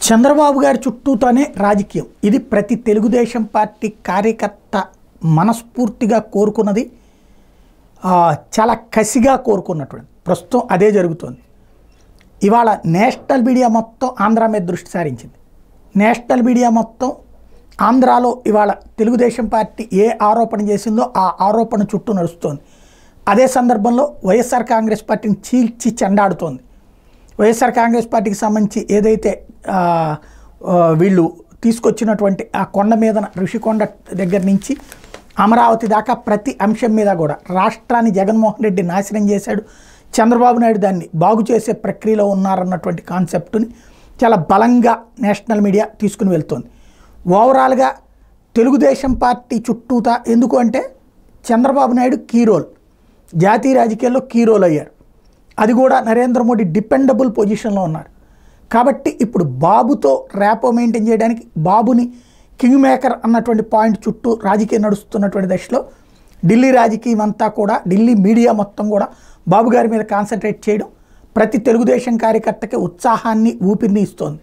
చంద్రబాబు గారి చుట్టూతోనే రాజకీయం. ఇది ప్రతి తెలుగుదేశం పార్టీ కార్యకర్త మనస్ఫూర్తిగా కోరుకున్నది, చాలా కసిగా కోరుకున్నటువంటి. ప్రస్తుతం అదే జరుగుతోంది. ఇవాళ నేషనల్ మీడియా మొత్తం ఆంధ్ర మీద దృష్టి సారించింది. నేషనల్ మీడియా మొత్తం ఆంధ్రాలో ఇవాళ తెలుగుదేశం పార్టీ ఏ ఆరోపణ చేసిందో ఆ ఆరోపణ చుట్టూ నడుస్తోంది. అదే సందర్భంలో వైఎస్ఆర్ కాంగ్రెస్ పార్టీని చీల్చి చెండాడుతోంది. వైఎస్ఆర్ కాంగ్రెస్ పార్టీకి సంబంధించి ఏదైతే వీళ్ళు తీసుకొచ్చినటువంటి ఆ కొండ మీద ఋషికొండ దగ్గర నుంచి అమరావతి దాకా ప్రతి అంశం మీద కూడా రాష్ట్రాన్ని జగన్మోహన్ రెడ్డి నాశనం చేశాడు, చంద్రబాబు నాయుడు దాన్ని బాగు చేసే ప్రక్రియలో ఉన్నారన్నటువంటి కాన్సెప్ట్ని చాలా బలంగా నేషనల్ మీడియా తీసుకుని వెళ్తోంది. ఓవరాల్గా తెలుగుదేశం పార్టీ చుట్టూతా ఎందుకు అంటే చంద్రబాబు నాయుడు కీ రోల్, జాతీయ రాజకీయాల్లో కీ రోల్ అయ్యారు. అది కూడా నరేంద్ర మోడీ డిపెండబుల్ పొజిషన్లో ఉన్నారు. కాబట్టి ఇప్పుడు బాబుతో ర్యాపో మెయింటైన్ చేయడానికి బాబుని కింగ్ మేకర్ అన్నటువంటి పాయింట్ చుట్టూ రాజకీయం నడుస్తున్నటువంటి దశలో ఢిల్లీ రాజకీయం అంతా కూడా, ఢిల్లీ మీడియా మొత్తం కూడా బాబు గారి మీద కాన్సన్ట్రేట్ చేయడం ప్రతి తెలుగుదేశం కార్యకర్తకి ఉత్సాహాన్ని ఊపిరిని ఇస్తోంది.